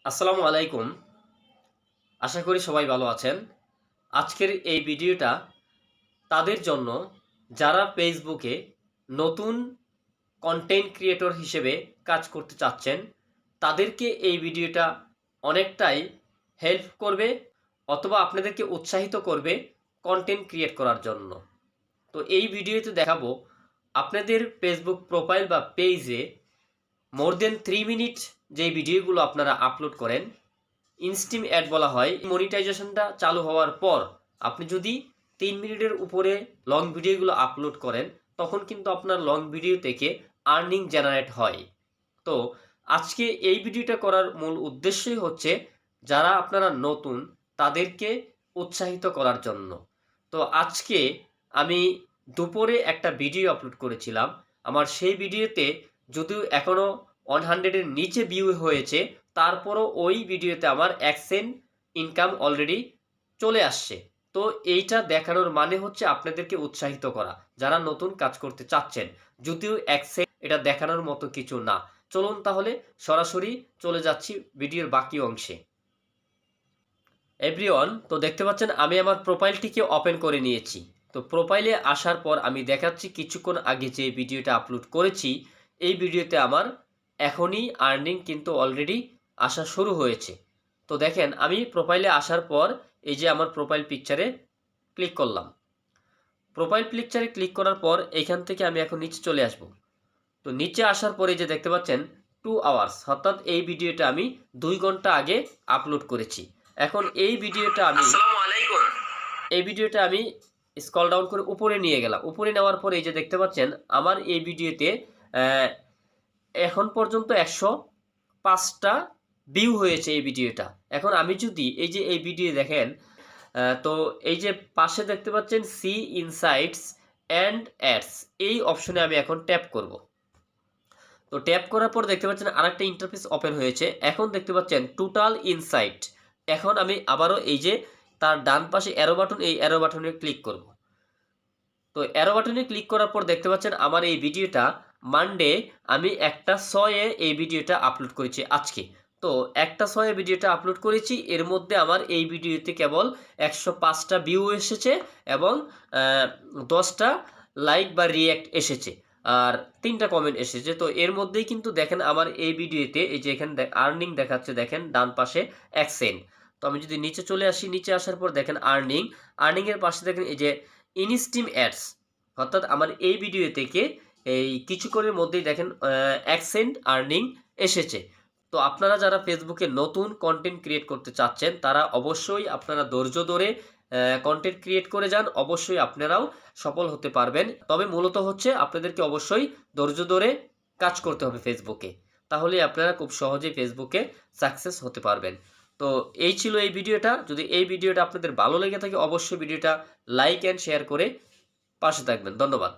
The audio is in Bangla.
আসসালামু আলাইকুম। আশা করি সবাই ভালো আছেন। আজকের এই ভিডিওটা তাদের জন্য যারা ফেসবুকে নতুন কন্টেন্ট ক্রিয়েটর হিসেবে কাজ করতে চাচ্ছেন, তাদেরকে এই ভিডিওটা অনেকটাই হেল্প করবে অথবা আপনাদেরকে উৎসাহিত করবে কন্টেন্ট ক্রিয়েট করার জন্য। তো এই ভিডিওতে দেখাবো আপনাদের ফেসবুক প্রোফাইল বা পেজে মোর দেন 3 মিনিট যেই ভিডিওগুলো আপনারা আপলোড করেন, ইনস্টিম অ্যাড বলা হয়। মনিটাইজেশনটা চালু হওয়ার পর আপনি যদি 3 মিনিটের উপরে লং ভিডিওগুলো আপলোড করেন, তখন কিন্তু আপনার লং ভিডিও থেকে আর্নিং জেনারেট হয়। তো আজকে এই ভিডিওটা করার মূল উদ্দেশ্যই হচ্ছে যারা আপনারা নতুন তাদেরকে উৎসাহিত করার জন্য। তো আজকে আমি দুপুরে একটা ভিডিও আপলোড করেছিলাম। আমার সেই ভিডিওতে যদিও এখনও 100-এর নিচে ভিউ হয়েছে, তারপরও ওই ভিডিওতে আমার অ্যাডসেন্স ইনকাম অলরেডি চলে আসছে। তো এইটা দেখানোর মানে হচ্ছে আপনাদেরকে উৎসাহিত করা, যারা নতুন কাজ করতে চাচ্ছেন। যদিও অ্যাডসেন্স এটা দেখানোর মতো কিছু না। চলুন তাহলে সরাসরি চলে যাচ্ছি ভিডিওর বাকি অংশে। এভরিওয়ান, তো দেখতে পাচ্ছেন আমি আমার প্রোফাইলটিকে ওপেন করে নিয়েছি। তো প্রোফাইলে আসার পর আমি দেখাচ্ছি কিছুক্ষণ আগে যে ভিডিওটা আপলোড করেছি, এই ভিডিওতে আমার এখনই আর্নিং কিন্তু অলরেডি আসা শুরু হয়েছে। তো দেখেন আমি প্রোফাইলে আসার পর এই যে আমার প্রোফাইল পিকচারে ক্লিক করলাম। প্রোফাইল পিকচারে ক্লিক করার পর এইখান থেকে আমি এখন নিচে চলে আসব। তো নিচে আসার পরে যে দেখতে পাচ্ছেন 2 আওয়ার্স, অর্থাৎ এই ভিডিওটা আমি 2 ঘন্টা আগে আপলোড করেছি। এখন এই ভিডিওটা আমি স্ক্রল ডাউন করে উপরে নিয়ে গেলাম। উপরে নেওয়ার পরে এই যে দেখতে পাচ্ছেন আমার এই ভিডিওতে এখন পর্যন্ত 105টা ভিউ হয়েছে এই ভিডিওটা। এখন আমি যদি এই যে এই ভিডিও দেখেন, তো এই যে পাশে দেখতে পাচ্ছেন সি ইনসাইটস অ্যান্ড অ্যাডস, এই অপশনে আমি এখন ট্যাপ করব। তো ট্যাপ করার পর দেখতে পাচ্ছেন আরেকটা ইন্টারফেস ওপেন হয়েছে। এখন দেখতে পাচ্ছেন টোটাল ইনসাইট। এখন আমি আবারও এই যে তার ডান পাশে অ্যারো বাটন, এই অ্যারো বাটনে ক্লিক করব। তো অ্যারো বাটনে ক্লিক করার পর দেখতে পাচ্ছেন আমার এই ভিডিওটা মানডে আমি 1:06-এ এই ভিডিওটা আপলোড করেছি আজকে। তো 1:06-এ ভিডিওটা আপলোড করেছি, এর মধ্যে আমার এই ভিডিওতে কেবল 105টা ভিউ এসেছে এবং 10টা লাইক বা রিয়্যাক্ট এসেছে, আর 3টা কমেন্ট এসেছে। তো এর মধ্যেই কিন্তু দেখেন আমার এই ভিডিওতে এই যে এখানে আর্নিং দেখাচ্ছে, দেখেন ডান পাশে 1 সেন্ট। তো আমি যদি নিচে চলে আসি, নিচে আসার পর দেখেন আর্নিংয়ের পাশে দেখেন এই যে ইনস্টিম অ্যাডস, অর্থাৎ আমার এই ভিডিও থেকে এই কিছুক্ষণের মধ্যেই দেখেন 1 সেন্ট আর্নিং এসেছে। তো আপনারা যারা ফেসবুকে নতুন কন্টেন্ট ক্রিয়েট করতে চাচ্ছেন, তারা অবশ্যই আপনারা ধৈর্য ধরে কন্টেন্ট ক্রিয়েট করে যান, অবশ্যই আপনারাও সফল হতে পারবেন। তবে মূলত হচ্ছে আপনাদেরকে অবশ্যই ধৈর্য ধরে কাজ করতে হবে ফেসবুকে, তাহলে আপনারা খুব সহজেই ফেসবুকে সাকসেস হতে পারবেন। তো এই ছিল এই ভিডিওটা। যদি এই ভিডিওটা আপনাদের ভালো লেগে থাকে, অবশ্যই ভিডিওটা লাইক অ্যান্ড শেয়ার করে পাশে থাকবেন। ধন্যবাদ।